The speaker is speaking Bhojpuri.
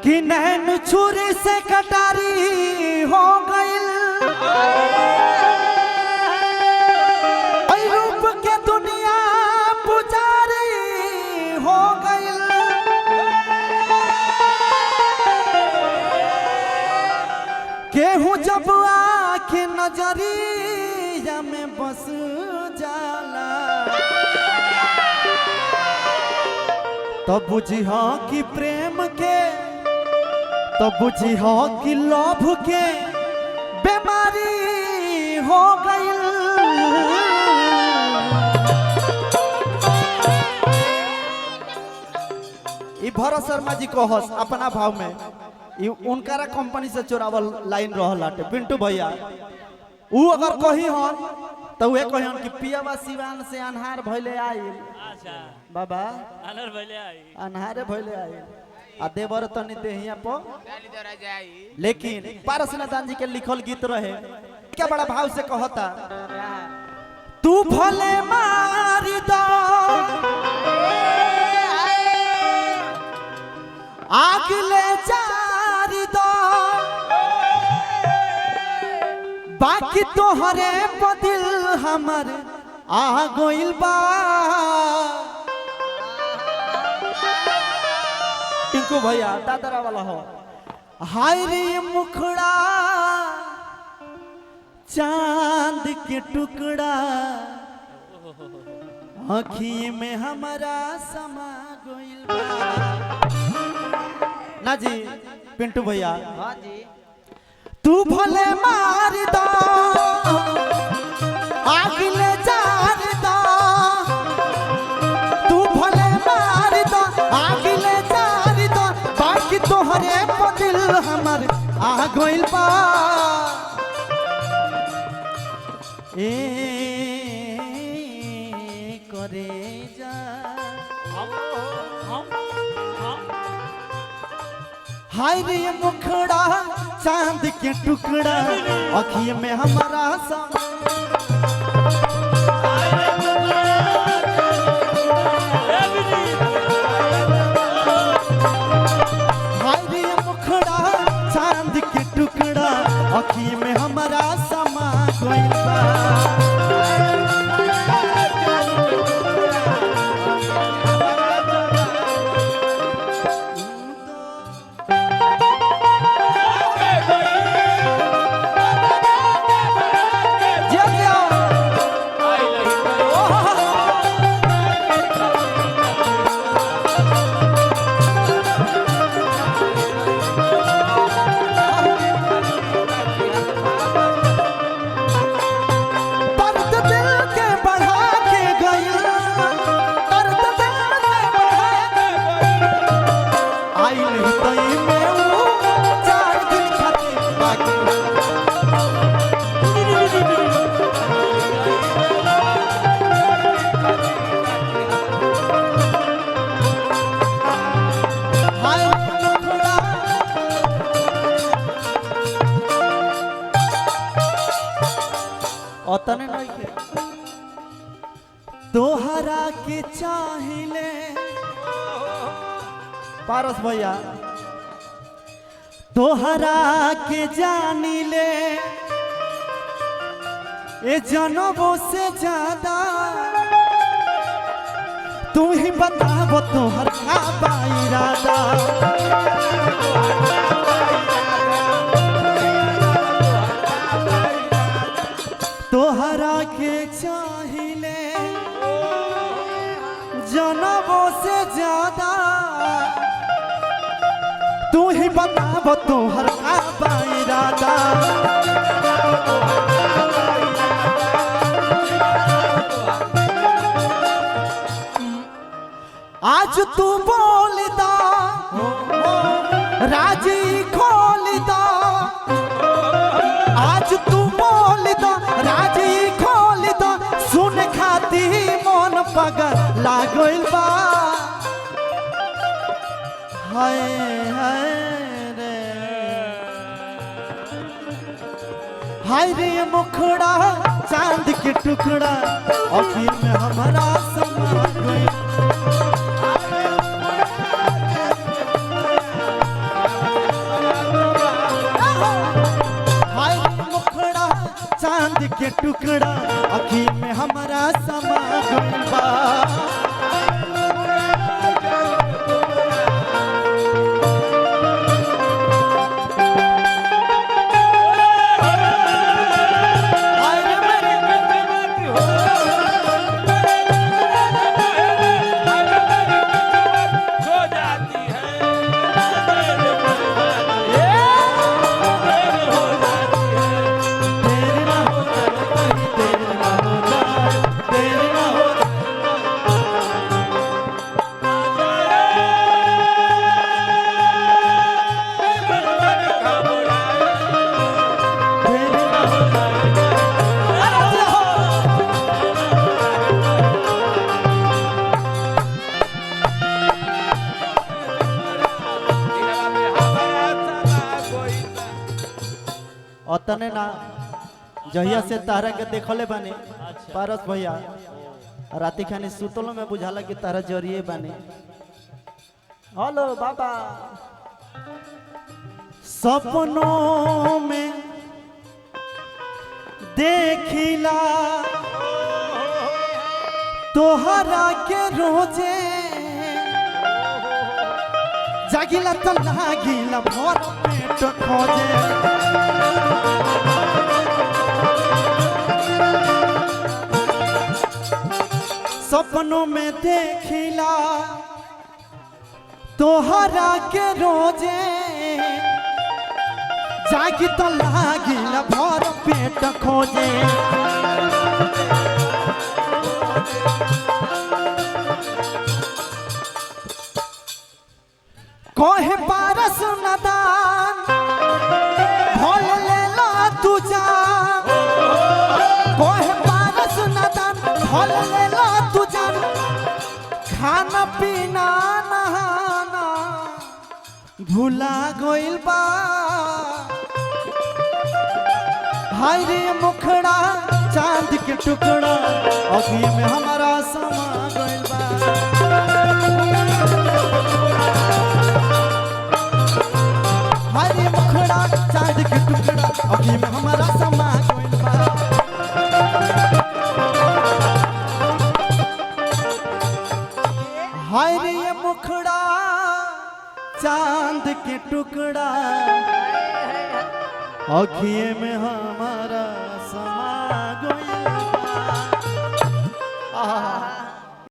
कि नैन छुरी से कटारी हो गइल, रूप के दुनिया पुजारी हो गइल। केहू जब आँखें नजरिया में बस जाला तब बुझी हो कि प्रेम के, तब बुझी हो कि लोभ के बीमारी हो गई। भरत शर्मा जी को हस अपना भाव में उनकारा कंपनी से चोरावल लाइन रहलाटे पिंटू भैया। ऊ अगर कही हन तो वे कही हन कि पियावा सिवान से अनहार भइले आइल। अच्छा बाबा अनहार भइले आइल, अनहारे भइले आइल आ देवर तनी देहिया पो। लेकिन पारसनाथन जी के लिखल गीत रहे क्या बड़ा भाव से कहता, तू भले मारी दो आग ले जारी दो, बाकी तोहरे बदिल हमर आ गइल बा। टिंकू भैया दादरा वाला हो। हाय रे मुखड़ा चांद के टुकड़ा आँखी में हमारा समा गइल बा। ना जी पिंटू भैया। हाँ जी। तू भले मार दो आग ले जान दो, तू भले मार दो आग ले जान दो, बाकी तोहरे दिल हमर आ गइल बा। ए करे जा हाय रे मुखड़ा चांद के टुकड़ा आँखियों में हमारा समा। हाय रे मुखड़ा चांद के टुकड़ा आँखियों में हमारा समा गइल बा। तने नहीं के तोहरा के चाहिले पारस भैया, तोहरा के जानिले ए जनमों से ज्यादा, तू ही बताबो तोहर का इरादा। तोहरा के चाहिले जनमों से ज्यादा, तू ही बताबो तोहर का इरादा। आज तू बोल दा राजी खोल दा, आज तू बोल दा राजी खोल दा, सुन खाती मन पगल लागल बा। हाय हाय रे हाय रे मुखड़ा चांद के टुकड़ा आँखियों में हमारा समा गइल। के टुकड़ा अखी में हमारा समा गइल बा। अतने ना जहिया से तारा के देखले बानी पारस भैया राती खानी सुतलो में बुझाला कि तारा जरिए बानी। हेलो बाबा सपनों में देखिला तोहरा के रोजे जागिला तो लागिला भर पेट खोजे। सपनों में देखिला तोहरा के रोजे जागी तो लागिला भर पेट खोजे। कोहे पारस नदान भोल लेला तू जान। कोहे पारस नदान भोल लेला तू जान। खाना पीना नहाना भुला गइल बा। हाय रे मुखड़ा चांद के टुकड़ा अभी में हमारा समा गइल बा। हरे मुखड़ा चांद के टुकड़ा अभी में हमारा समा गइल बा। हरे मुखड़ा चांद के टुकड़ा अखिए में हमारा समा गइल बा।